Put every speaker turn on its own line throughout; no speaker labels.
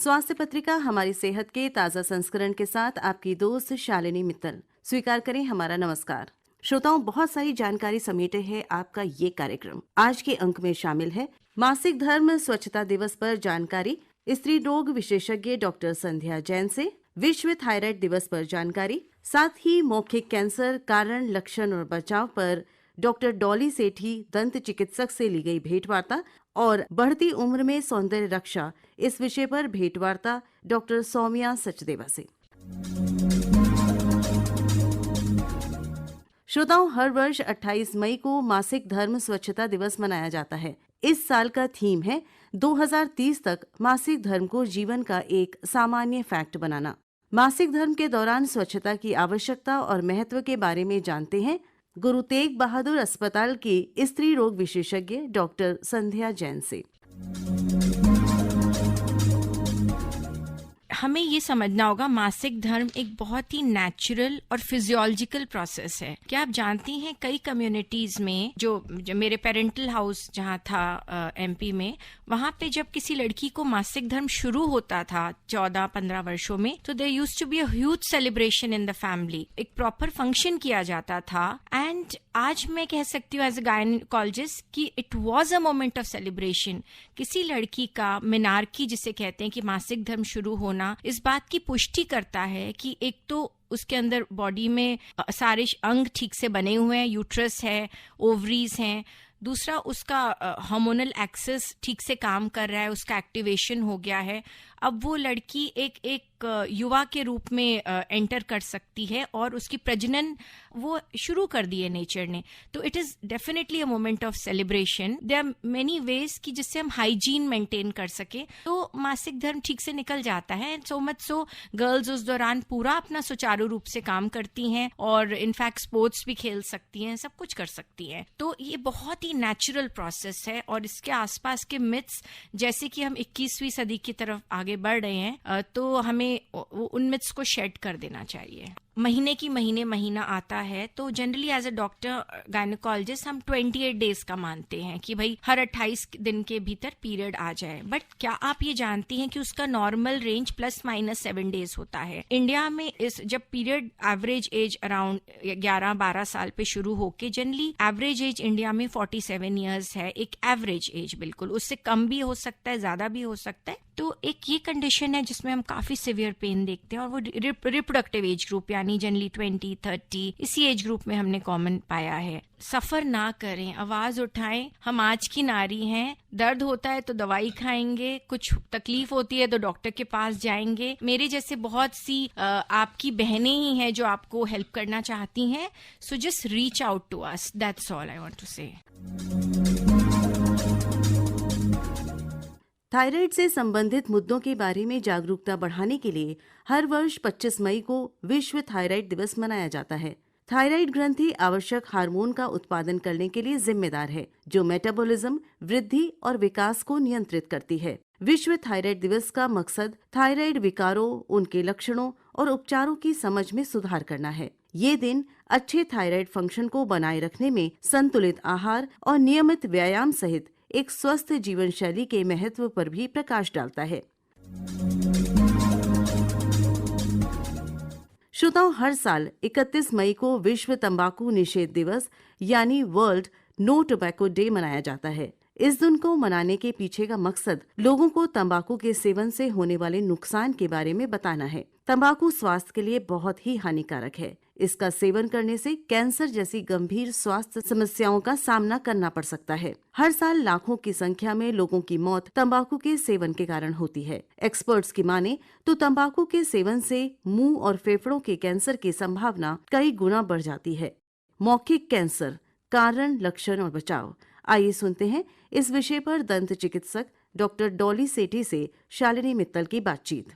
स्वास्थ्य पत्रिका हमारी सेहत के ताज़ा संस्करण के साथ आपकी दोस्त शालिनी मित्तल। स्वीकार करें हमारा नमस्कार। श्रोताओं, बहुत सारी जानकारी समेटे है आपका ये कार्यक्रम। आज के अंक में शामिल है मासिक धर्म स्वच्छता दिवस पर जानकारी, स्त्री रोग विशेषज्ञ डॉक्टर संध्या जैन से, विश्व थायराइड दिवस पर जानकारी, साथ ही मौखिक कैंसर कारण, लक्षण और बचाव पर डॉक्टर डॉली सेठी दंत चिकित्सक से ली गई भेंटवार्ता और बढ़ती उम्र में सौंदर्य रक्षा इस विषय पर भेंटवार्ता डॉक्टर सौम्या सचदेवा से। श्रोताओं, हर वर्ष 28 मई को मासिक धर्म स्वच्छता दिवस मनाया जाता है। इस साल का थीम है 2030 तक मासिक धर्म को जीवन का एक सामान्य फैक्ट बनाना। मासिक धर्म के दौरान स्वच्छता की आवश्यकता और महत्व के बारे में जानते हैं गुरु तेग बहादुर अस्पताल की स्त्री रोग विशेषज्ञ डॉक्टर संध्या जैन से।
हमें ये समझना होगा मासिक धर्म एक बहुत ही नेचुरल और फिजियोलॉजिकल प्रोसेस है। क्या आप जानती हैं कई कम्युनिटीज में जो मेरे पेरेंटल हाउस जहाँ था एमपी में, वहाँ पे जब किसी लड़की को मासिक धर्म शुरू होता था 14-15 वर्षों में, तो there used to be a huge celebration in the family. एक प्रॉपर फंक्शन किया जाता था। एंड आज मैं कह सकती हूँ एज अ गायनेकोलॉजिस्ट कि it was a moment of celebration. किसी लड़की का मेनार्की जिसे कहते हैं कि मासिक धर्म शुरू होना, इस बात की पुष्टि करता है कि एक तो उसके अंदर बॉडी में सारे अंग ठीक से बने हुए हैं, यूट्रस है, ओवरीज हैं। दूसरा, उसका हार्मोनल एक्सेस ठीक से काम कर रहा है, उसका एक्टिवेशन हो गया है। अब वो लड़की एक युवा के रूप में एंटर कर सकती है और उसकी प्रजनन वो शुरू कर दी है नेचर ने। तो it is definitely a moment of celebration. There are many ways कि जिससे हम हाइजीन मेंटेन कर सके, तो मासिक धर्म ठीक से निकल जाता है। सो मच सो गर्ल्स उस दौरान पूरा अपना सुचारू रूप से काम करती हैं और इनफैक्ट स्पोर्ट्स भी खेल सकती हैं, सब कुछ कर सकती हैं। तो ये बहुत ही नेचुरल प्रोसेस है और इसके आसपास के मिथ्स, जैसे कि हम 21वीं सदी की तरफ आगे बढ़ रहे हैं, तो हमें उन मिथ्स को शेड कर देना चाहिए। महीना आता है तो generally as a doctor gynaecologist हम 28 डेज का मानते हैं कि भाई हर 28 दिन के भीतर पीरियड आ जाए। बट क्या आप ये जानती हैं कि उसका नॉर्मल रेंज +-7 डेज होता है। इंडिया में जब पीरियड एवरेज एज अराउंड 11-12 साल पे शुरू होके, जनरली एवरेज एज इंडिया में 47 ईयर्स है। एक एवरेज एज, बिल्कुल उससे कम भी हो सकता है, ज्यादा भी हो सकता है। तो एक ये कंडीशन है जिसमें हम काफी सिवियर पेन देखते हैं और वो रिप्रोडक्टिव एज ग्रुप यानी जनरली 20-30 इसी एज ग्रुप में हमने कॉमन पाया है। सफर ना करें, आवाज उठाएं। हम आज की नारी हैं। दर्द होता है तो दवाई खाएंगे, कुछ तकलीफ होती है तो डॉक्टर के पास जाएंगे। मेरे जैसे बहुत सी आपकी बहनें ही हैं जो आपको हेल्प करना चाहती हैं। So just reach out to us, that's all I want to say.
Thyroid से संबंधित मुद्दों के बारे में जागरूकता बढ़ाने के लिए हर वर्ष 25 मई को विश्व थायराइड दिवस मनाया जाता है। थायराइड ग्रंथि आवश्यक हार्मोन का उत्पादन करने के लिए जिम्मेदार है, जो मेटाबॉलिज्म, वृद्धि और विकास को नियंत्रित करती है। विश्व थायराइड दिवस का मकसद थायराइड विकारों, उनके लक्षणों और उपचारों की समझ में सुधार करना है। ये दिन अच्छे थायराइड फंक्शन को बनाए रखने में संतुलित आहार और नियमित व्यायाम सहित एक स्वस्थ जीवन शैली के महत्व पर भी प्रकाश डालता है। श्रोताओं, हर साल 31 मई को विश्व तंबाकू निषेध दिवस यानी वर्ल्ड नो टोबैको डे मनाया जाता है। इस दिन को मनाने के पीछे का मकसद लोगों को तंबाकू के सेवन से होने वाले नुकसान के बारे में बताना है। तंबाकू स्वास्थ्य के लिए बहुत ही हानिकारक है। इसका सेवन करने से कैंसर जैसी गंभीर स्वास्थ्य समस्याओं का सामना करना पड़ सकता है। हर साल लाखों की संख्या में लोगों की मौत तंबाकू के सेवन के कारण होती है। एक्सपर्ट्स की माने तो तंबाकू के सेवन से मुंह और फेफड़ों के कैंसर की संभावना कई गुना बढ़ जाती है। मौखिक कैंसर, कारण, लक्षण और बचाव। आइए सुनते हैं इस विषय पर दंत चिकित्सक डॉक्टर डॉली सेठी से शालिनी मित्तल की बातचीत।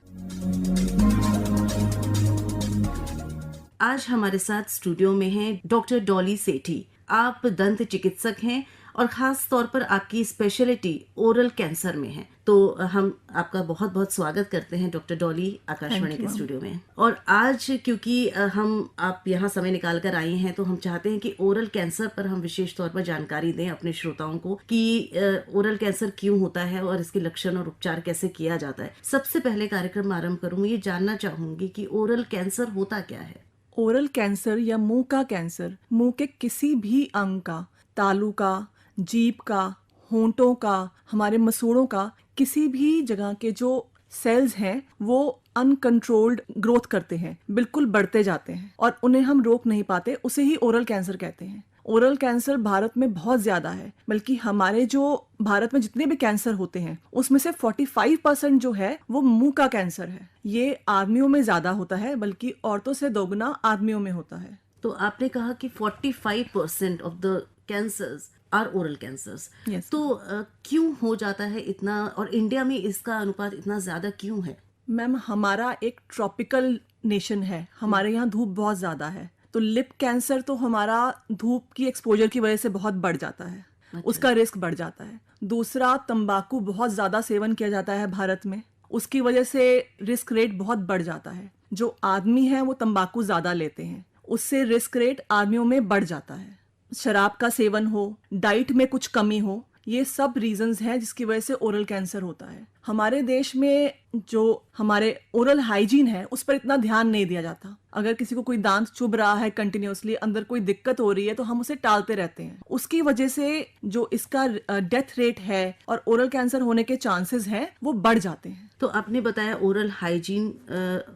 आज हमारे साथ स्टूडियो में हैं डॉक्टर डॉली सेठी। आप दंत चिकित्सक हैं और ख़ास तौर पर आपकी स्पेशलिटी ओरल कैंसर में है। तो हम आपका बहुत बहुत स्वागत करते हैं डॉक्टर डॉली आकाशवाणी के स्टूडियो में। और आज क्योंकि आप यहाँ समय निकाल कर आई हैं, तो हम चाहते हैं कि ओरल कैंसर पर हम विशेष तौर पर जानकारी दें अपने श्रोताओं को कि ओरल कैंसर क्यों होता है और इसके लक्षण और उपचार कैसे किया जाता है। सबसे पहले कार्यक्रम आरंभ करूँ, ये जानना चाहूंगी कि ओरल कैंसर होता क्या है।
ओरल कैंसर या मुंह का कैंसर मुंह के किसी भी अंग का, तालू का, जीभ का, होंठों का, हमारे मसूड़ों का, किसी भी जगह के जो सेल्स हैं वो अनकंट्रोल्ड ग्रोथ करते हैं, बिल्कुल बढ़ते जाते हैं और उन्हें हम रोक नहीं पाते, उसे ही ओरल कैंसर कहते हैं। ओरल कैंसर भारत में बहुत ज्यादा है, बल्कि हमारे जो भारत में जितने भी कैंसर होते हैं उसमें से 45% जो है वो मुंह का कैंसर है। ये आदमियों में ज्यादा होता है, बल्कि औरतों से दोगुना आदमियों में होता है।
तो आपने कहा कि 45% of the cancers are oral cancers.
Yes.
तो क्यों हो जाता है इतना, और इंडिया में इसका अनुपात इतना ज्यादा क्यों है?
मैम, हमारा एक ट्रॉपिकल नेशन है, हमारे यहाँ धूप बहुत ज्यादा है, तो लिप कैंसर तो हमारा धूप की एक्सपोजर की वजह से बहुत बढ़ जाता है।
अच्छा।
उसका रिस्क बढ़ जाता है। दूसरा, तंबाकू बहुत ज्यादा सेवन किया जाता है भारत में, उसकी वजह से रिस्क रेट बहुत बढ़ जाता है। जो आदमी है वो तंबाकू ज्यादा लेते हैं, उससे रिस्क रेट आदमियों में बढ़ जाता है। शराब का सेवन हो, डाइट में कुछ कमी हो, ये सब रीजंस हैं जिसकी वजह से ओरल कैंसर होता है। हमारे देश में जो हमारे ओरल हाइजीन है उस पर इतना ध्यान नहीं दिया जाता। अगर किसी को कोई दांत चुभ रहा है कंटिन्यूअसली, अंदर कोई दिक्कत हो रही है, तो हम उसे टालते रहते हैं। उसकी वजह से जो इसका डेथ रेट है और ओरल कैंसर होने के चांसेस हैं वो बढ़ जाते हैं।
तो आपने बताया ओरल हाइजीन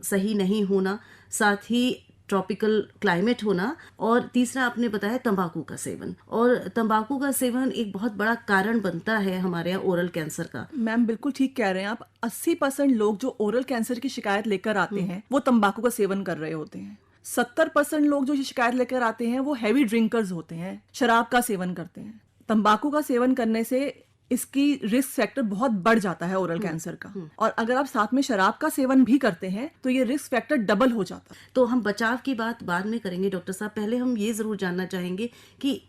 सही नहीं होना, साथ ही ट्रॉपिकल क्लाइमेट होना, और तीसरा आपने बताया तंबाकू का सेवन। और तंबाकू का सेवन एक बहुत बड़ा कारण बनता है हमारे यहाँ ओरल कैंसर का।
मैम, बिल्कुल ठीक कह रहे हैं आप। 80% लोग जो ओरल कैंसर की शिकायत लेकर आते हैं वो तंबाकू का सेवन कर रहे होते हैं। 70% लोग जो ये शिकायत लेकर आते हैं वो हैवी ड्रिंकर्स होते हैं, शराब का सेवन करते हैं। तंबाकू का सेवन करने से इसकी रिस्क फैक्टर बहुत बढ़ जाता है ओरल कैंसर का, और अगर आप साथ में शराब का सेवन भी करते हैं तो ये रिस्क फैक्टर डबल हो जाता है।
तो हम बचाव की बात बाद में करेंगे डॉक्टर साहब, पहले हम ये जरूर जानना चाहेंगे कि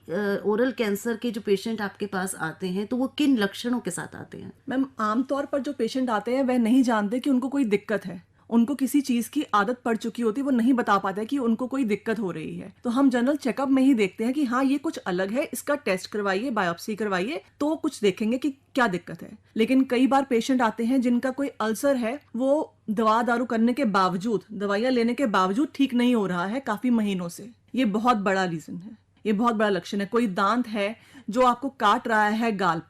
ओरल कैंसर के जो पेशेंट आपके पास आते हैं तो वो किन लक्षणों के साथ आते हैं?
मैम, आमतौर पर जो पेशेंट आते हैं वह नहीं जानते कि उनको कोई दिक्कत है, उनको किसी चीज की आदत पड़ चुकी होती है, वो नहीं बता पाते कि उनको कोई दिक्कत हो रही है। तो हम जनरल चेकअप में ही देखते हैं कि हाँ ये कुछ अलग है, इसका टेस्ट करवाइए, बायोप्सी करवाइए, तो कुछ देखेंगे कि क्या दिक्कत है। लेकिन कई बार पेशेंट आते हैं जिनका कोई अल्सर है, वो दवा दारू करने के बावजूद, दवाइयाँ लेने के बावजूद ठीक नहीं हो रहा है काफी महीनों से। ये बहुत बड़ा रीजन है, ये बहुत बड़ा लक्षण है। कोई दांत है जो आपको काट रहा है, गाल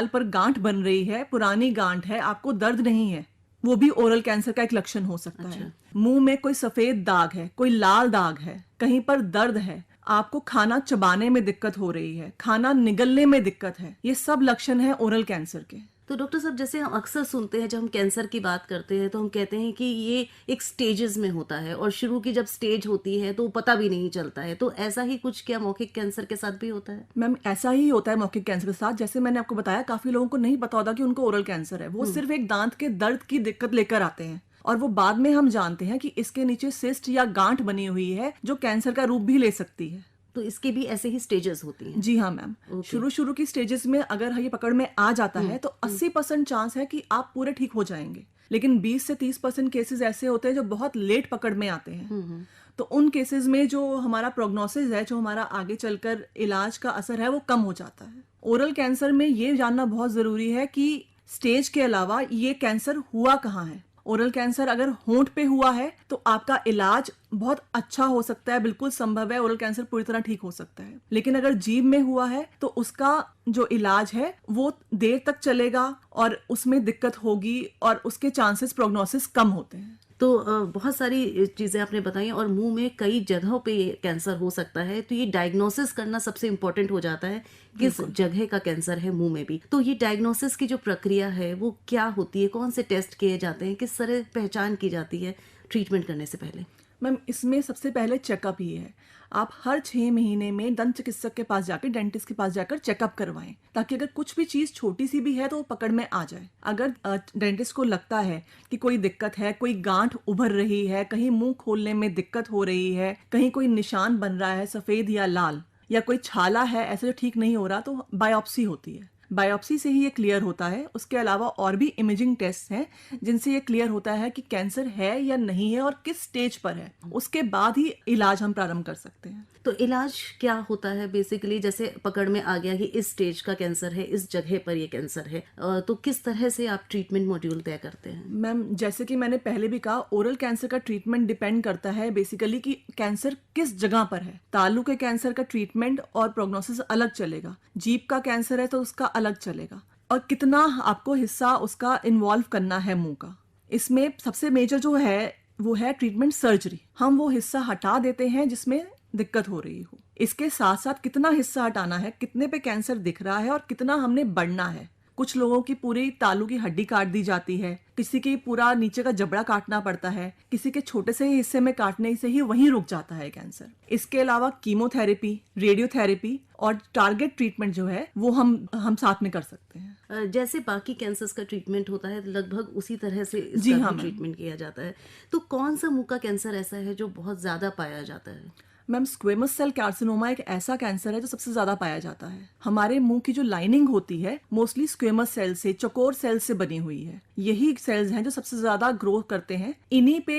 पर गांठ बन रही है, पुरानी गांठ है, आपको दर्द नहीं है, वो भी ओरल कैंसर का एक लक्षण हो सकता है। मुंह में कोई सफेद दाग है, कोई लाल दाग है, कहीं पर दर्द है, आपको खाना चबाने में दिक्कत हो रही है, खाना निगलने में दिक्कत है, ये सब लक्षण है ओरल कैंसर के।
तो डॉक्टर साहब, जैसे हम अक्सर सुनते हैं जब हम कैंसर की बात करते हैं तो हम कहते हैं कि ये एक स्टेजेस में होता है, और शुरू की जब स्टेज होती है तो पता भी नहीं चलता है। तो ऐसा ही कुछ क्या मौखिक कैंसर के साथ भी होता है?
मैम, ऐसा ही होता है मौखिक कैंसर के साथ। जैसे मैंने आपको बताया, काफी लोगों को नहीं पता होता कि उनको ओरल कैंसर है। वो सिर्फ एक दांत के दर्द की दिक्कत लेकर आते हैं, और वो बाद में हम जानते हैं कि इसके नीचे सिस्ट या गांठ बनी हुई है जो कैंसर का रूप भी ले सकती है।
तो इसके भी ऐसे ही स्टेजेस होती हैं?
जी हाँ मैम। शुरू की स्टेजेस में अगर ये पकड़ में आ जाता है तो 80% चांस है कि आप पूरे ठीक हो जाएंगे, लेकिन 20 से 30% केसेस ऐसे होते हैं जो बहुत लेट पकड़ में आते हैं। तो उन केसेस में जो हमारा प्रोग्नोसिस है, जो हमारा आगे चलकर इलाज का असर है, वो कम हो जाता है। ओरल कैंसर में ये जानना बहुत जरूरी है कि स्टेज के अलावा ये कैंसर हुआ कहाँ है। ओरल कैंसर अगर होंठ पे हुआ है तो आपका इलाज बहुत अच्छा हो सकता है, बिल्कुल संभव है, ओरल कैंसर पूरी तरह ठीक हो सकता है। लेकिन अगर जीभ में हुआ है तो उसका जो इलाज है वो देर तक चलेगा और उसमें दिक्कत होगी, और उसके चांसेस प्रोग्नोसिस कम होते हैं।
तो बहुत सारी चीज़ें आपने बताई, और मुंह में कई जगहों पे ये कैंसर हो सकता है, तो ये डायग्नोसिस करना सबसे इम्पोर्टेंट हो जाता है, किस जगह का कैंसर है मुंह में भी। तो ये डायग्नोसिस की जो प्रक्रिया है वो क्या होती है, कौन से टेस्ट किए जाते हैं, किस तरह पहचान की जाती है ट्रीटमेंट करने से पहले?
मैम, इसमें सबसे पहले चेकअप ही है। आप हर 6 महीने में दंत चिकित्सक के पास जाकर, डेंटिस्ट के पास जाकर चेकअप करवाएं, ताकि अगर कुछ भी चीज छोटी सी भी है तो वो पकड़ में आ जाए। अगर डेंटिस्ट को लगता है कि कोई दिक्कत है, कोई गांठ उभर रही है, कहीं मुंह खोलने में दिक्कत हो रही है, कहीं कोई निशान बन रहा है सफेद या लाल, या कोई छाला है ऐसे जो ठीक नहीं हो रहा तो बायोप्सी होती है। बायोप्सी से ही ये क्लियर होता है। उसके अलावा और भी इमेजिंग टेस्ट हैं जिनसे ये क्लियर होता है कि कैंसर है या नहीं है और किस स्टेज पर है। उसके बाद ही इलाज हम प्रारंभ कर सकते हैं।
तो इलाज क्या होता है बेसिकली? जैसे पकड़ में आ गया कि इस स्टेज का कैंसर है, इस जगह पर ये कैंसर है, तो किस तरह से आप ट्रीटमेंट मॉड्यूल तय करते हैं?
मैम, जैसे कि मैंने पहले भी कहा, ओरल कैंसर का ट्रीटमेंट डिपेंड करता है बेसिकली कि कैंसर किस जगह पर है। तालू के कैंसर का ट्रीटमेंट और प्रोग्नोसिस अलग चलेगा। जीभ का कैंसर है तो उसका अलग चलेगा। और कितना आपको हिस्सा उसका इन्वॉल्व करना है मुंह का। इसमें सबसे मेजर जो है वो है ट्रीटमेंट सर्जरी। हम वो हिस्सा हटा देते हैं जिसमें दिक्कत हो रही हो। इसके साथ साथ कितना हिस्सा हटाना है, कितने पे कैंसर दिख रहा है और कितना हमने बढ़ना है। कुछ लोगों की पूरी तालू की हड्डी काट दी जाती है, किसी की पूरा नीचे का जबड़ा काटना पड़ता है, किसी के छोटे से ही हिस्से में काटने से ही वहीं रुक जाता है कैंसर। इसके अलावा कीमोथेरेपी, रेडियोथेरेपी और टारगेट ट्रीटमेंट जो है वो हम साथ में कर सकते हैं।
जैसे बाकी कैंसर्स का ट्रीटमेंट होता है लगभग उसी तरह से
जी
इसका
हाँ,
भी ट्रीटमेंट किया जाता है। तो कौन सा मुंह का कैंसर ऐसा है जो बहुत ज्यादा पाया जाता है?
मैम, स्क्वेमस सेल कार्सिनोमा एक ऐसा कैंसर है जो सबसे ज्यादा पाया जाता है। हमारे मुंह की जो लाइनिंग होती है मोस्टली स्क्वेमस सेल से, चौकोर सेल से बनी हुई है। यही सेल्स हैं जो सबसे ज्यादा ग्रो करते हैं। इन्हीं पे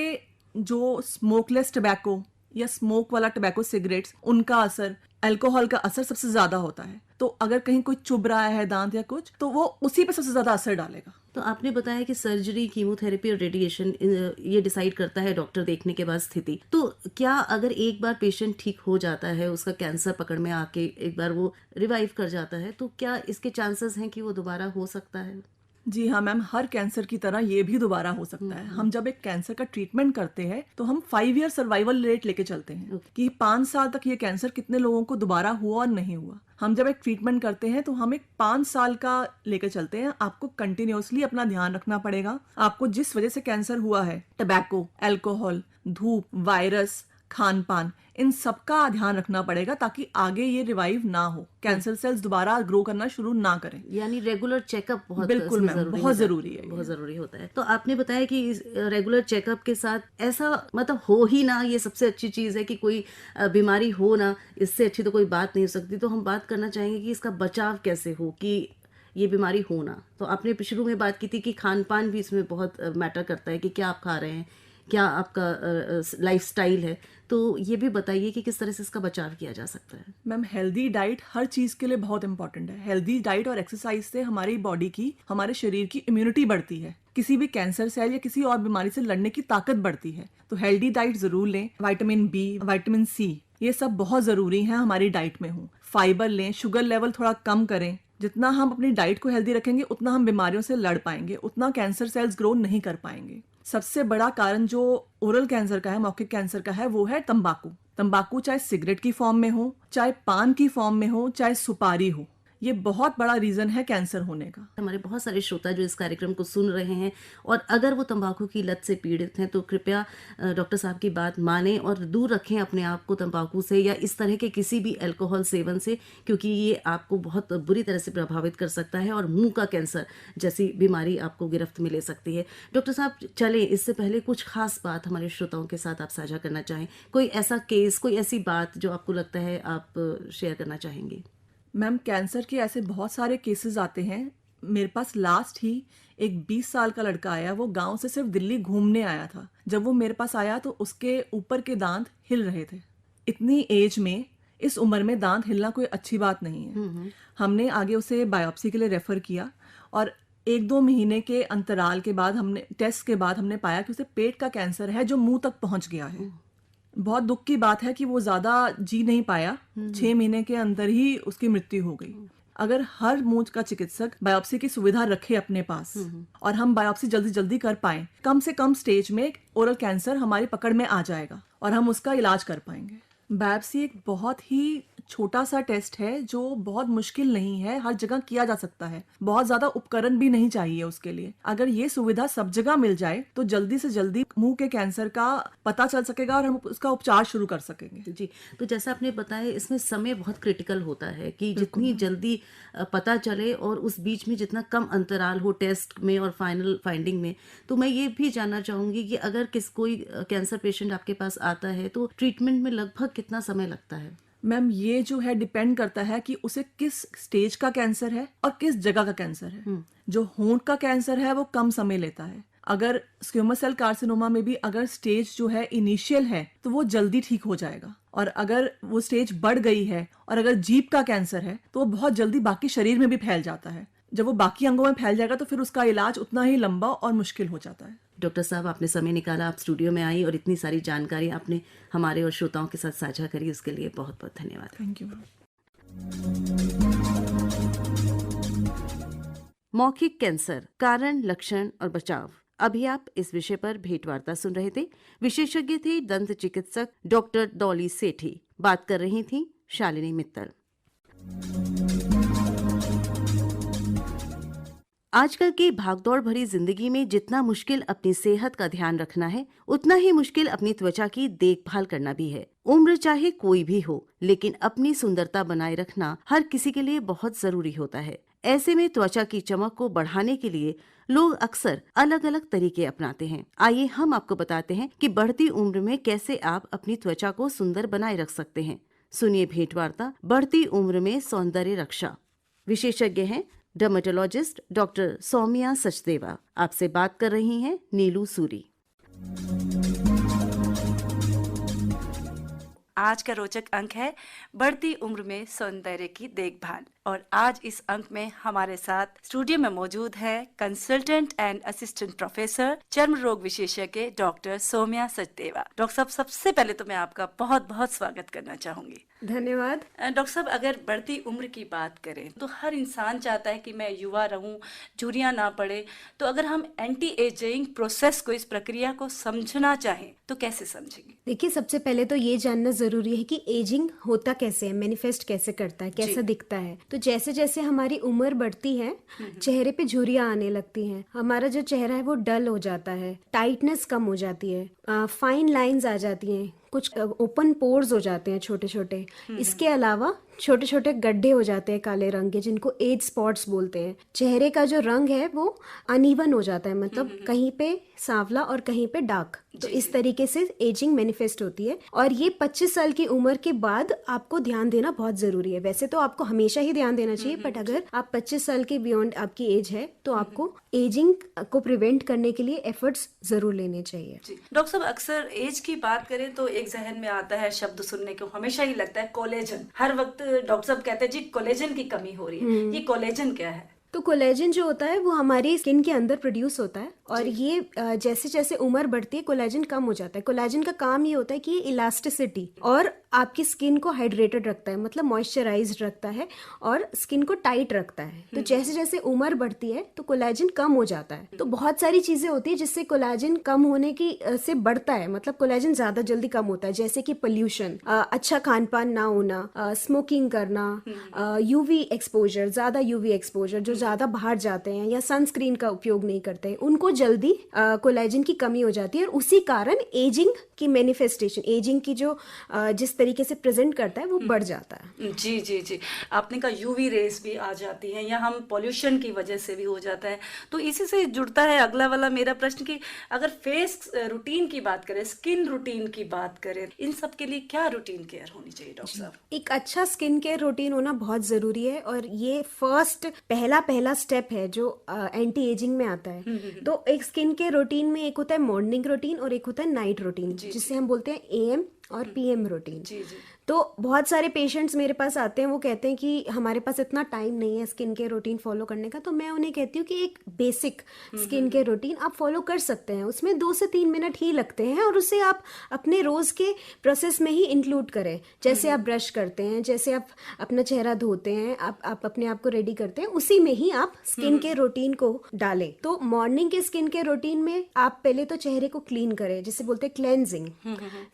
जो स्मोकलेस टबैको या स्मोक वाला टबैको सिगरेट्स, उनका असर, अल्कोहल का असर सबसे ज्यादा होता है। तो अगर कहीं कोई चुभ रहा है दांत या कुछ, तो वो उसी पे सबसे ज्यादा असर डालेगा।
तो आपने बताया कि सर्जरी, कीमोथेरेपी और रेडिएशन ये डिसाइड करता है डॉक्टर देखने के बाद स्थिति। तो क्या अगर एक बार पेशेंट ठीक हो जाता है, उसका कैंसर पकड़ में आके एक बार वो रिवाइव कर जाता है, तो क्या इसके चांसेस हैं कि वो दोबारा हो सकता है?
जी हाँ मैम, हर कैंसर की तरह ये भी दोबारा हो सकता है। हम जब एक कैंसर का ट्रीटमेंट करते हैं तो हम 5 ईयर सर्वाइवल रेट लेके चलते हैं कि 5 साल तक ये कैंसर कितने लोगों को दोबारा हुआ और नहीं हुआ। हम जब एक ट्रीटमेंट करते हैं तो हम एक 5 साल का लेके चलते हैं। आपको कंटिन्यूअसली अपना ध्यान रखना पड़ेगा। आपको जिस वजह से कैंसर हुआ है, टबैको, अल्कोहल, धूप, वायरस, खान पान, इन सब का ध्यान रखना पड़ेगा ताकि आगे ये रिवाइव ना हो, कैंसर सेल्स दोबारा ग्रो करना शुरू ना करें।
यानी रेगुलर चेकअप बहुत
बिल्कुल मैम, बहुत जरूरी है।
बहुत जरूरी होता है। तो आपने बताया कि रेगुलर चेकअप के साथ ऐसा मतलब हो ही ना, ये सबसे अच्छी चीज है कि कोई बीमारी हो ना, इससे अच्छी तो कोई बात नहीं हो सकती। तो हम बात करना चाहेंगे कि इसका बचाव कैसे हो कि ये बीमारी हो ना। तो आपने शुरू में बात की थी कि खान पान भी इसमें बहुत मैटर करता है कि क्या आप खा रहे हैं, क्या आपका लाइफस्टाइल है। तो ये भी बताइए कि किस तरह से इसका बचाव किया जा सकता है।
मैम, हेल्दी डाइट हर चीज के लिए बहुत इंपॉर्टेंट है। हेल्दी डाइट और एक्सरसाइज से हमारी बॉडी की, हमारे शरीर की इम्यूनिटी बढ़ती है। किसी भी कैंसर सेल या किसी और बीमारी से लड़ने की ताकत बढ़ती है। तो हेल्दी डाइट जरूर लें। विटामिन बी, विटामिन सी, ये सब बहुत जरूरी है हमारी डाइट में हो। फाइबर लें, शुगर लेवल थोड़ा कम करें। जितना हम अपनी डाइट को हेल्दी रखेंगे उतना हम बीमारियों से लड़ पाएंगे, उतना कैंसर सेल्स ग्रो नहीं कर पाएंगे। सबसे बड़ा कारण जो ओरल कैंसर का है, मौखिक कैंसर का है, वो है तंबाकू। तंबाकू चाहे सिगरेट की फॉर्म में हो, चाहे पान की फॉर्म में हो, चाहे सुपारी हो, ये बहुत बड़ा रीजन है कैंसर होने का।
हमारे बहुत सारे श्रोता जो इस कार्यक्रम को सुन रहे हैं और अगर वो तंबाकू की लत से पीड़ित हैं तो कृपया डॉक्टर साहब की बात मानें और दूर रखें अपने आप को तंबाकू से या इस तरह के किसी भी अल्कोहल सेवन से, क्योंकि ये आपको बहुत बुरी तरह से प्रभावित कर सकता है और मुंह का कैंसर जैसी बीमारी आपको गिरफ्त में ले सकती है। डॉक्टर साहब, चलें इससे पहले कुछ खास बात हमारे श्रोताओं के साथ आप साझा करना चाहें, कोई ऐसा केस, कोई ऐसी बात जो आपको लगता है आप शेयर करना चाहेंगे?
मैम, कैंसर के ऐसे बहुत सारे केसेस आते हैं। मेरे पास लास्ट ही एक 20 साल का लड़का आया। वो गांव से सिर्फ दिल्ली घूमने आया था। जब वो मेरे पास आया तो उसके ऊपर के दांत हिल रहे थे। इतनी एज में, इस उम्र में दांत हिलना कोई अच्छी बात नहीं है। हमने आगे उसे बायोप्सी के लिए रेफर किया और 1-2 महीने के अंतराल के बाद टेस्ट के बाद हमने पाया कि उसे पेट का कैंसर है जो मुंह तक पहुंच गया है। बहुत दुख की बात है कि वो ज्यादा जी नहीं पाया। 6 महीने के अंदर ही उसकी मृत्यु हो गई। अगर हर मुंह का चिकित्सक बायोप्सी की सुविधा रखे अपने पास और हम बायोप्सी जल्दी जल्दी कर पाएं, कम से कम स्टेज में ओरल कैंसर हमारी पकड़ में आ जाएगा और हम उसका इलाज कर पाएंगे। बायोप्सी एक बहुत ही छोटा सा टेस्ट है जो बहुत मुश्किल नहीं है, हर जगह किया जा सकता है। बहुत ज्यादा उपकरण भी नहीं चाहिए उसके लिए। अगर ये सुविधा सब जगह मिल जाए तो जल्दी से जल्दी मुंह के कैंसर का पता चल सकेगा और हम उसका उपचार शुरू कर सकेंगे।
जी, तो जैसा आपने बताया इसमें समय बहुत क्रिटिकल होता है कि जितनी जल्दी पता चले और उस बीच में जितना कम अंतराल हो टेस्ट में और फाइनल फाइंडिंग में। तो मैं ये भी जानना चाहूंगी कि अगर कोई कैंसर पेशेंट आपके पास आता है तो ट्रीटमेंट में लगभग कितना समय लगता है?
मैम ये जो है डिपेंड करता है कि उसे किस स्टेज का कैंसर है और किस जगह का कैंसर है। जो होंठ का कैंसर है वो कम समय लेता है। अगर स्क्वेमस सेल कार्सिनोमा में भी अगर स्टेज जो है इनिशियल है तो वो जल्दी ठीक हो जाएगा, और अगर वो स्टेज बढ़ गई है और अगर जीभ का कैंसर है तो वो बहुत जल्दी बाकी शरीर में भी फैल जाता है। जब वो बाकी अंगों में फैल जाएगा तो फिर उसका इलाज उतना ही लंबा और मुश्किल हो जाता है।
डॉक्टर साहब, आपने समय निकाला, आप स्टूडियो में आई और इतनी सारी जानकारी आपने हमारे और श्रोताओं के साथ साझा करी, उसके लिए बहुत बहुत धन्यवाद।
Thank you ma'am.
मौखिक कैंसर, कारण, लक्षण और बचाव। अभी आप इस विषय पर भेंटवार्ता सुन रहे थे। विशेषज्ञ थे दंत चिकित्सक डॉक्टर डॉली सेठी। बात कर रही थी शालिनी मित्तल। आजकल की भागदौड़ भरी जिंदगी में जितना मुश्किल अपनी सेहत का ध्यान रखना है, उतना ही मुश्किल अपनी त्वचा की देखभाल करना भी है। उम्र चाहे कोई भी हो, लेकिन अपनी सुंदरता बनाए रखना हर किसी के लिए बहुत जरूरी होता है। ऐसे में त्वचा की चमक को बढ़ाने के लिए लोग अक्सर अलग अलग तरीके अपनाते हैं। आइए हम आपको बताते हैं कि बढ़ती उम्र में कैसे आप अपनी त्वचा को सुंदर बनाए रख सकते हैं। सुनिए भेंटवार्ता बढ़ती उम्र में सौंदर्य रक्षा। विशेषज्ञ हैं डर्मेटोलॉजिस्ट डॉक्टर सौम्या सचदेवा। आपसे बात कर रही हैं नीलू सूरी।
आज का रोचक अंक है बढ़ती उम्र में सौंदर्य की देखभाल, और आज इस अंक में हमारे साथ स्टूडियो में मौजूद है कंसल्टेंट एंड असिस्टेंट प्रोफेसर चर्म रोग विशेषज्ञ डॉक्टर सौम्या सचदेवा। डॉक्टर साहब, सबसे पहले तो मैं आपका बहुत बहुत स्वागत करना चाहूंगी।
धन्यवाद।
डॉक्टर साहब, अगर बढ़ती उम्र की बात करें तो हर इंसान चाहता है कि मैं युवा रहूं, झुर्रियां ना पड़े। तो अगर हम एंटी एजिंग प्रोसेस को, इस प्रक्रिया को समझना चाहें तो कैसे समझेंगे?
देखिए, सबसे पहले तो ये जानना जरूरी है कि एजिंग होता कैसे है, मैनिफेस्ट कैसे करता है, कैसा दिखता है। तो जैसे जैसे हमारी उम्र बढ़ती है, चेहरे पे झुर्रियां आने लगती हैं, हमारा जो चेहरा है वो डल हो जाता है, टाइटनेस कम हो जाती है, फाइन लाइंस आ जाती हैं, कुछ ओपन पोर्स हो जाते हैं छोटे छोटे। इसके अलावा छोटे छोटे गड्ढे हो जाते हैं काले रंग के, जिनको एज स्पॉट्स बोलते हैं। चेहरे का जो रंग है वो अनइवन हो जाता है, मतलब कहीं पे सांवला और कहीं पे डार्क। तो इस तरीके से एजिंग मैनिफेस्ट होती है, और ये 25 साल की उम्र के बाद आपको ध्यान देना बहुत जरूरी है। वैसे तो आपको हमेशा ही ध्यान देना चाहिए, बट अगर आप 25 साल के बियॉन्ड आपकी एज है तो आपको एजिंग को प्रिवेंट करने के लिए एफर्ट्स जरूर लेने चाहिए।
डॉक्टर साहब, अक्सर एज की बात करें तो एक जहन में आता है शब्द सुनने को हमेशा ही लगता है कोलेजन। हर वक्त डॉक्टर साहब कहते हैं जी कोलेजन की कमी हो रही है। ये कोलेजन क्या है?
तो कोलेजन जो होता है वो हमारी स्किन के अंदर प्रोड्यूस होता है, और ये जैसे जैसे उम्र बढ़ती है कोलेजन कम हो जाता है। कोलेजन का काम ये होता है कि ये इलास्टिसिटी और आपकी स्किन को हाइड्रेटेड रखता है, मतलब मॉइस्चराइज्ड रखता है और स्किन को टाइट रखता है। तो जैसे जैसे उम्र बढ़ती है तो कोलेजन कम हो जाता है। तो बहुत सारी चीजें होती है जिससे कोलेजन कम होने की से बढ़ता है, मतलब कोलेजन ज्यादा जल्दी कम होता है, जैसे कि पोल्यूशन, अच्छा खान पान ना होना, स्मोकिंग करना, यूवी एक्सपोजर, ज्यादा यूवी एक्सपोजर, जो ज्यादा बाहर जाते हैं या सनस्क्रीन का उपयोग नहीं करते हैं, उनको जल्दी कोलेजन की कमी हो जाती है, और उसी कारण एजिंग की मैनिफेस्टेशन, एजिंग की जो जिस तरीके से प्रेजेंट करता है वो बढ़ जाता है।
जी जी जी, आपने कहा यूवी रेस भी आ जाती है, या हम पॉल्यूशन की वजह से भी हो जाता है। तो इसी से जुड़ता है अगला वाला मेरा प्रश्न कि अगर फेस रूटीन की बात करें, स्किन रूटीन की बात करें, इन सब के लिए क्या रूटीन केयर होनी चाहिए डॉक्टर साहब?
एक अच्छा स्किन केयर रूटीन होना बहुत जरूरी है, और ये फर्स्ट पहला स्टेप है जो एंटी एजिंग में आता है। तो एक स्किन केयर रूटीन में एक होता है मॉर्निंग रूटीन और एक होता है नाइट रूटीन, जिसे हम बोलते हैं एएम और पीएम रूटीन। तो बहुत सारे पेशेंट्स मेरे पास आते हैं, वो कहते हैं कि हमारे पास इतना टाइम नहीं है स्किन केयर रूटीन फॉलो करने का। तो मैं उन्हें कहती हूँ कि एक बेसिक स्किन केयर रूटीन आप फॉलो कर सकते हैं, उसमें 2 से 3 मिनट ही लगते हैं, और उसे आप अपने रोज के प्रोसेस में ही इंक्लूड करें। जैसे आप ब्रश करते हैं, जैसे आप अपना चेहरा धोते हैं, आप अपने आप को रेडी करते हैं, उसी में ही आप स्किन केयर रूटीन को डालें। तो मॉर्निंग के स्किन केयर रूटीन में आप पहले तो चेहरे को क्लीन करें, जिसे बोलते हैं क्लेंजिंग,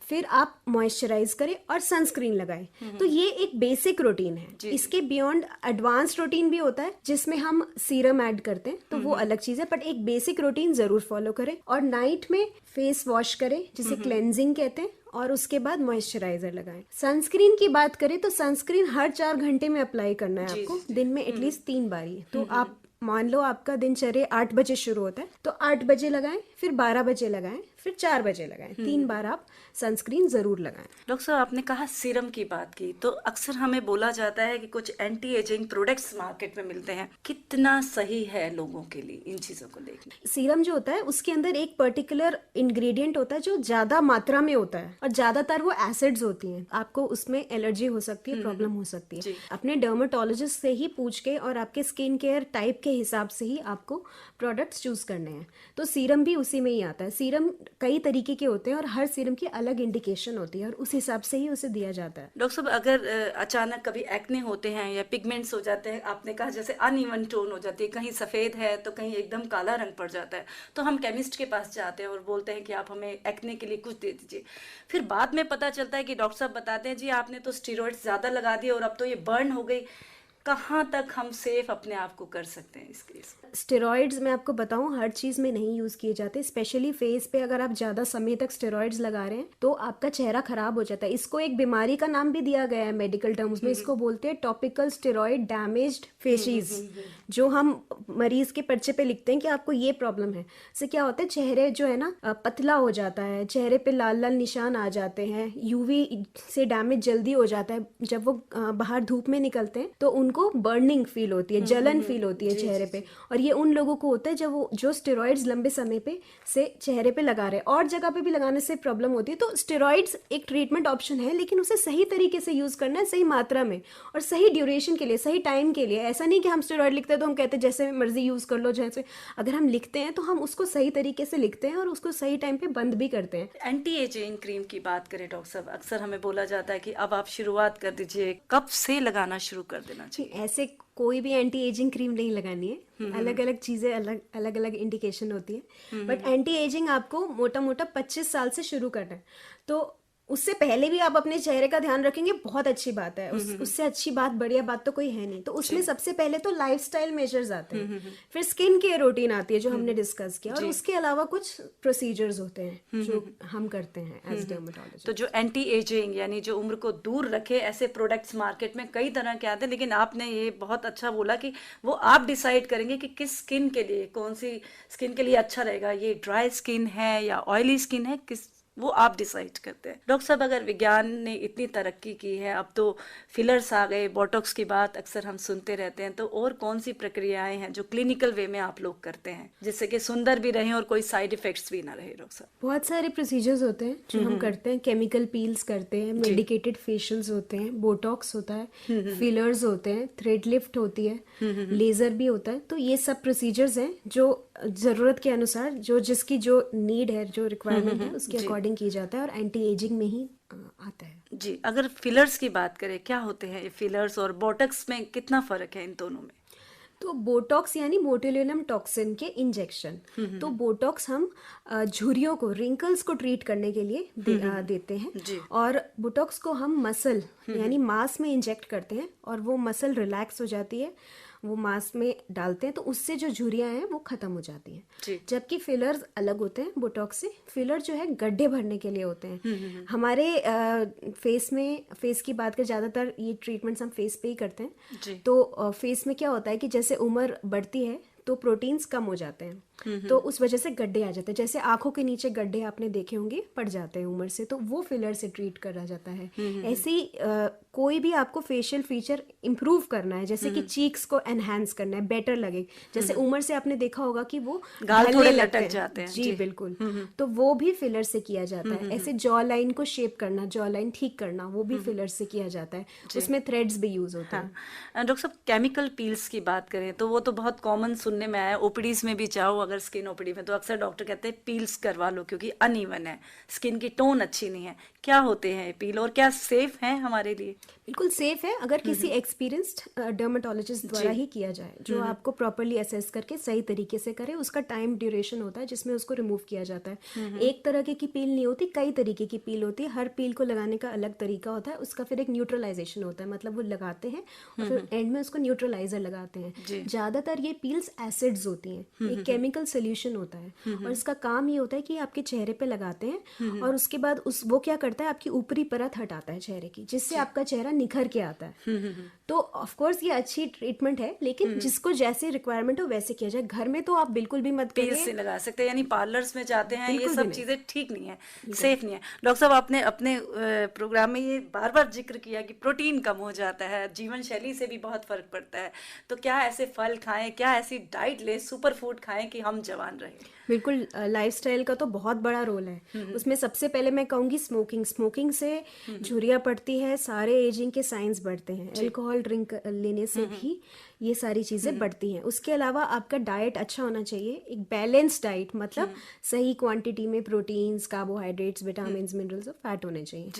फिर आप मॉइस्चराइज करें और सनस्क्रीन लगाएं। तो ये एक बेसिक रूटीन है। इसके बियॉन्ड एडवांस रूटीन भी होता है जिसमें हम सीरम ऐड करते हैं, तो वो अलग चीज है, बट एक बेसिक रूटीन जरूर फॉलो करें। और नाइट में फेस वॉश करें, जिसे क्लेंजिंग कहते हैं, और उसके बाद मॉइस्चराइजर लगाएं। सनस्क्रीन की बात करें तो सनस्क्रीन हर 4 घंटे में अप्लाई करना है आपको, दिन में एटलीस्ट 3 बारी। तो आप मान लो आपका दिनचर्या 8 बजे शुरू होता है, तो 8 बजे लगाएं, फिर 12 बजे लगाएं, फिर 4 बजे लगाएं। 3 बार आप सनस्क्रीन जरूर लगाएं।
डॉक्टर साहब, आपने कहा सीरम की बात की, तो अक्सर हमें बोला जाता है कि कुछ एंटी एजिंग प्रोडक्ट्स मार्केट में मिलते हैं, कितना सही है लोगों के लिए इन चीजों को देखना?
सीरम जो होता है उसके अंदर एक पर्टिकुलर इंग्रेडिएंट होता है जो ज्यादा मात्रा में होता है, और ज्यादातर वो एसिड्स होती हैं। आपको उसमें एलर्जी हो सकती है, प्रॉब्लम हो सकती है। अपने डर्मेटोलॉजिस्ट से ही पूछ के और आपके स्किन केयर टाइप के हिसाब से ही आपको प्रोडक्ट्स चूज करने हैं। तो सीरम भी उसी में ही आता है। सीरम कई तरीके के होते हैं और हर सीरम की अलग इंडिकेशन होती है और उस हिसाब से ही उसे दिया जाता है।
डॉक्टर साहब, अगर अचानक कभी एक्ने होते हैं या पिगमेंट्स हो जाते हैं, आपने कहा जैसे अनइवन टोन हो जाती है, कहीं सफेद है तो कहीं एकदम काला रंग पड़ जाता है, तो हम केमिस्ट के पास जाते हैं और बोलते हैं कि आप हमें एक्ने के लिए कुछ दे दीजिए। फिर बाद में पता चलता है कि डॉक्टर साहब बताते हैं जी आपने तो स्टेरॉइड्स ज्यादा लगा दिए और अब तो ये बर्न हो गई। कहाँ तक हम सेफ अपने आप को कर सकते हैं इस केस में?
स्टेरॉइड्स मैं आपको बताऊं हर चीज में नहीं यूज किए जाते, स्पेशली फेस पे अगर आप ज्यादा समय तक स्टेरॉइड्स लगा रहे हैं तो आपका चेहरा खराब हो जाता है। इसको एक बीमारी का नाम भी दिया गया है मेडिकल टर्म्स में, इसको बोलते हैं टॉपिकल स्टेरॉइड डैमेज्ड फेशिस, जो हम मरीज के पर्चे पे लिखते हैं कि आपको ये प्रॉब्लम है। इससे क्या होता है, चेहरे जो है ना पतला हो जाता है, चेहरे पे लाल लाल निशान आ जाते हैं, यूवी से डैमेज जल्दी हो जाता है। जब वो बाहर धूप में निकलते हैं तो उनको बर्निंग फील होती है, जलन फील होती है चेहरे पे। और ये उन लोगों को होता है जब वो जो स्टेरॉइड्स लंबे समय पे से चेहरे पे लगा रहे हैं, और जगह पे भी लगाने से प्रॉब्लम होती है। तो स्टेरॉइड्स एक ट्रीटमेंट ऑप्शन है, लेकिन उसे सही तरीके से यूज करना है, सही मात्रा में और सही ड्यूरेशन के लिए, सही टाइम के लिए। ऐसा नहीं कि हम स्टेरॉइड लिखते हैं तो हम कहते हैं जैसे मर्जी यूज कर लो। जैसे अगर हम लिखते हैं तो हम उसको सही तरीके से लिखते हैं और उसको सही टाइम पे बंद भी करते हैं।
एंटी एजिंग क्रीम की बात करें डॉक्टर साहब, अक्सर हमें बोला जाता है कि अब आप शुरुआत कर दीजिए, कब से लगाना शुरू कर देना चाहिए?
ऐसे कोई भी एंटी एजिंग क्रीम नहीं लगानी है, अलग अलग चीजें अलग अलग इंडिकेशन होती है। बट एंटी एजिंग आपको मोटा मोटा 25 साल से शुरू करना है। तो उससे पहले भी आप अपने चेहरे का ध्यान रखेंगे, बहुत अच्छी बात है। उससे अच्छी बात, बढ़िया बात तो कोई है नहीं। तो उसमें सबसे पहले तो लाइफस्टाइल मेजर्स आते हैं, फिर स्किन केयर रूटीन आती है जो हमने डिस्कस किया, और उसके अलावा कुछ प्रोसीजर्स होते हैं जो हम करते हैं एज डर्मेटोलॉजिस्ट।
तो जो एंटी एजिंग यानी जो उम्र को दूर रखे, ऐसे प्रोडक्ट्स मार्केट में कई तरह के आते हैं, लेकिन आपने ये बहुत अच्छा बोला कि वो आप डिसाइड करेंगे कि किस स्किन के लिए, कौन सी स्किन के लिए अच्छा रहेगा, ये ड्राई स्किन है या ऑयली स्किन है, किस वो आप डिसाइड करते हैं। डॉक्टर साहब, अगर विज्ञान ने इतनी तरक्की की है, अब तो फिलर्स आ गए, बोटॉक्स की बात अक्सर हम सुनते रहते हैं, तो और कौन सी प्रक्रियाएं हैं जो क्लिनिकल वे में आप लोग करते हैं जिससे कि सुंदर भी रहें और कोई साइड इफेक्ट्स भी ना रहे? डॉक्टर साहब,
बहुत सारे प्रोसीजर्स होते हैं जो हम करते हैं। केमिकल पील्स करते हैं, मेडिकेटेड फेशियल्स होते हैं, बोटॉक्स होता है, फिलर्स होते हैं, थ्रेड लिफ्ट होती है, लेजर भी होता है। तो ये सब प्रोसीजर्स हैं जो जरूरत के अनुसार, जो जिसकी जो नीड है, जो रिक्वायरमेंट है, उसके अकॉर्डिंग की जाता है, और एंटी एजिंग में ही आता है।
जी, अगर फिलर्स की बात करें, क्या होते हैं ये फिलर्स और बोटॉक्स में कितना फर्क है इन दोनों में?
तो बोटॉक्स यानी बोटुलिनम टॉक्सिन के इंजेक्शन। तो बोटॉक्स हम झुर्रियों को, रिंकल्स को ट्रीट करने के लिए देते हैं, और बोटॉक्स को हम मसल यानी मांस में इंजेक्ट करते हैं, और वो मसल रिलैक्स हो जाती है, वो मांस में डालते हैं, तो उससे जो झुर्रियां हैं वो खत्म हो जाती हैं। जबकि फिलर्स अलग होते हैं बोटॉक्स से। फिलर जो है गड्ढे भरने के लिए होते हैं। हमारे फेस की बात करें, ज्यादातर ये ट्रीटमेंट्स हम फेस पे ही करते हैं। तो फेस में क्या होता है कि जैसे उम्र बढ़ती है तो प्रोटीन्स कम हो जाते हैं, तो उस वजह से गड्ढे आ जाते हैं। जैसे आंखों के नीचे गड्ढे आपने देखे होंगे पड़ जाते हैं उम्र से, तो वो फिलर से ट्रीट करा जाता है। ऐसे ही कोई भी आपको फेशियल फीचर इंप्रूव करना है, जैसे कि चीक्स को एनहांस करना है, बेटर लगे, जैसे उम्र से आपने देखा होगा कि वो
गाल थोड़े लटक जाते हैं।
जी बिल्कुल, तो वो भी फिलर से किया जाता है। ऐसे जॉ लाइन को शेप करना, जॉ लाइन ठीक करना, वो भी फिलर से किया जाता है। उसमें थ्रेड्स भी यूज होते हैं।
डॉक्टर साहब, केमिकल पील्स की बात करें तो वो तो बहुत कॉमन सुनने में आया। ओपीडीज में भी जाओ, अगर स्किन ओपीडी में, तो अक्सर डॉक्टर कहते हैं पील्स करवा लो क्योंकि अनइवन है, स्किन की टोन अच्छी नहीं है। क्या होते हैं पील और क्या सेफ हैं हमारे लिए?
बिल्कुल सेफ है अगर किसी एक्सपीरियंस्ड डर्मेटोलॉजिस्ट द्वारा ही किया जाए, जो आपको प्रॉपर्ली असेस करके सही तरीके से करे। उसका टाइम ड्यूरेशन होता है जिसमें उसको रिमूव किया जाता है। एक तरह की पील नहीं होती, कई तरीके की पील होती है। हर पील को लगाने का अलग तरीका होता है। उसका फिर एक न्यूट्रलाइजेशन होता है, मतलब वो लगाते हैं और फिर एंड में उसको न्यूट्रलाइजर लगाते हैं। ज्यादातर ये पील्स एसिड्स होती हैं, एक केमिकल सोल्यूशन होता है, और इसका काम ये होता है कि आपके चेहरे पे लगाते हैं और उसके बाद वो क्या करता है, आपकी ऊपरी परत हटाता है चेहरे की, जिससे आपका चेहरा निखर के आता है। तो ऑफ कोर्स ये अच्छी ट्रीटमेंट है, लेकिन जिसको जैसे रिक्वायरमेंट हो वैसे किया जाए। घर में तो आप बिल्कुल भी मत
पील
करिए।
से लगा सकते हैं, यानी पार्लर्स में जाते हैं ये
बिल्कुल भी
सब
नहीं।
चीजें ठीक नहीं है, सेफ नहीं है। डॉक्टर साहब, आपने अपने प्रोग्राम में ये बार बार जिक्र किया कि प्रोटीन कम हो जाता है, जीवन शैली से भी बहुत फर्क पड़ता है। तो क्या ऐसे फल खाएं, क्या ऐसी डाइट लें, सुपर फूड खाएं कि हम जवान रहें?
बिल्कुल, लाइफस्टाइल का तो बहुत बड़ा रोल है उसमें। सबसे पहले मैं कहूंगी स्मोकिंग से झुर्रियाँ पड़ती है, सारे एजिंग के साइंस बढ़ते हैं। अल्कोहल ड्रिंक लेने से भी ये सारी चीजें बढ़ती हैं। उसके अलावा आपका डाइट अच्छा होना चाहिए, एक बैलेंस डाइट, मतलब सही क्वांटिटी में प्रोटीन्स, कार्बोहाइड्रेट्स, विटामिन, मिनरल्स और फैट होने चाहिए।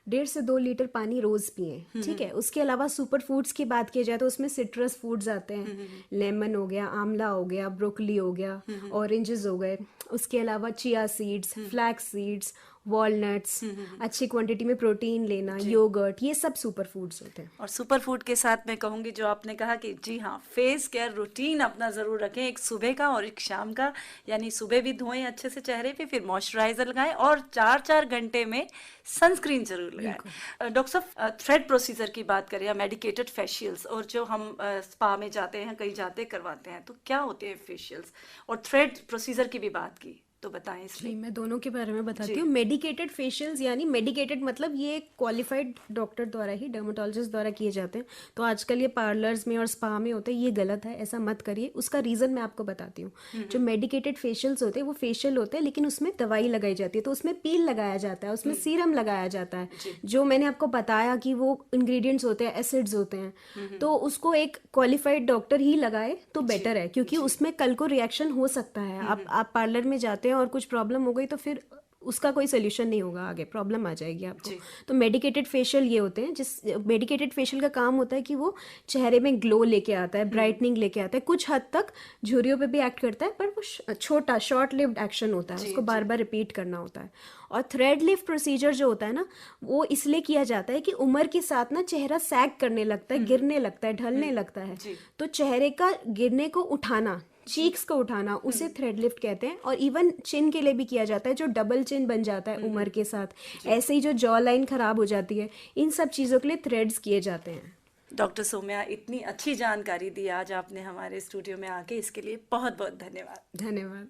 1.5 से 2 लीटर पानी रोज पिए, ठीक है। उसके अलावा सुपर फूड्स की बात की जाए तो उसमें सिट्रस फूड्स आते हैं, लेमन हो गया, आंवला हो गया, ब्रोकली हो गया, ऑरेंजेस हो गए। उसके अलावा chia seeds, flax seeds, walnuts, अच्छी क्वांटिटी में प्रोटीन लेना, योगर्ट, ये सब सुपर फूड्स होते हैं।
और सुपर फूड के साथ मैं कहूंगी जो आपने कहा कि जी हाँ, फेस केयर रूटीन अपना जरूर रखें, एक सुबह का और एक शाम का। यानी सुबह भी धोएं अच्छे से चेहरे पे, फिर मॉइस्चराइजर लगाएं और 4-4 घंटे में सनस्क्रीन जरूर लगाएं। डॉक्टर साहब, थ्रेड प्रोसीजर की बात करें या मेडिकेटेड फेशियल्स, और जो हम स्पा में जाते हैं, कहीं जाते करवाते हैं, तो क्या होते हैं फेशियल्स? और थ्रेड प्रोसीजर की भी बात की तो बताएं इसमें।
जी, मैं दोनों के बारे में बताती हूँ। मेडिकेटेड फेशियल्स, यानी मेडिकेटेड मतलब ये क्वालिफाइड डॉक्टर द्वारा ही, डर्मेटोलॉजिस्ट द्वारा किए जाते हैं। तो आजकल ये पार्लर्स में और स्पा में होते हैं, ये गलत है, ऐसा मत करिए। उसका रीज़न मैं आपको बताती हूँ। जो मेडिकेटेड फेशियल्स होते हैं वो फेशियल होते हैं, लेकिन उसमें दवाई लगाई जाती है। तो उसमें पील लगाया जाता है, उसमें सीरम लगाया जाता है, जो मैंने आपको बताया कि वो इंग्रेडिएंट्स होते हैं, एसिड्स होते हैं। तो उसको एक क्वालिफाइड डॉक्टर ही लगाए तो बेटर है, क्योंकि उसमें कल को रिएक्शन हो सकता है। आप पार्लर में जाते हैं और कुछ प्रॉब्लम हो गई तो फिर उसका कोई सोल्यूशन नहीं होगा, आगे प्रॉब्लम आ जाएगी आपको। तो मेडिकेटेड फेशियल ये होते हैं, जिस मेडिकेटेड फेशियल का काम होता है कि वो चेहरे में ग्लो लेके आता है, ब्राइटनिंग लेके आता है, कुछ हद तक झुर्रियों पे भी एक्ट करता है, पर वो छोटा शॉर्ट लिव्ड एक्शन होता है, उसको बार बार रिपीट करना होता है। और थ्रेड लिफ्ट प्रोसीजर जो होता है ना, वो इसलिए किया जाता है कि उम्र के साथ ना चेहरा सैग करने लगता है, गिरने लगता है, ढलने लगता है। तो चेहरे का गिरने को उठाना, चीक्स को उठाना, उसे थ्रेड लिफ्ट कहते हैं। और इवन चिन के लिए भी किया जाता है, जो डबल चिन बन जाता है उम्र के साथ, ऐसे ही जो जॉ लाइन खराब हो जाती है, इन सब चीज़ों के लिए थ्रेड्स किए जाते हैं।
डॉक्टर सौम्या, इतनी अच्छी जानकारी दी आज आपने हमारे स्टूडियो में आके, इसके लिए बहुत बहुत धन्यवाद।
धन्यवाद।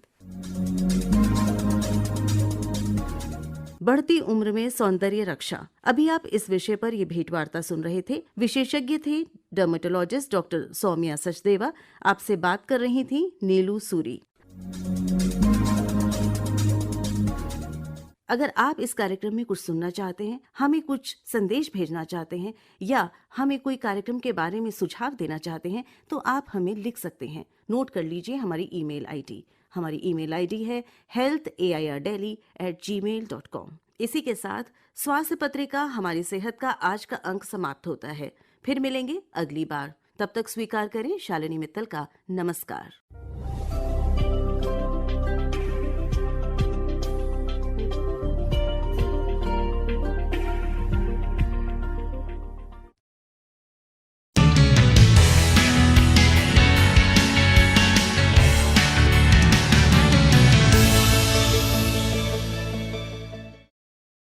बढ़ती उम्र में सौंदर्य रक्षा। अभी आप इस विषय पर ये भेंटवार्ता सुन रहे थे। विशेषज्ञ थे डर्मेटोलॉजिस्ट डॉक्टर सौम्या सचदेवा। आपसे बात कर रही थी नीलू सूरी। अगर आप इस कार्यक्रम में कुछ सुनना चाहते हैं, हमें कुछ संदेश भेजना चाहते हैं, या हमें कोई कार्यक्रम के बारे में सुझाव देना चाहते हैं, तो आप हमें लिख सकते हैं। नोट कर लीजिए हमारी ईमेल आईडी। हमारी ईमेल आईडी है healthairdelhi@gmail.com। इसी के साथ स्वास्थ्य पत्रिका हमारी सेहत का आज का अंक समाप्त होता है। फिर मिलेंगे अगली बार। तब तक स्वीकार करें शालिनी मित्तल का नमस्कार।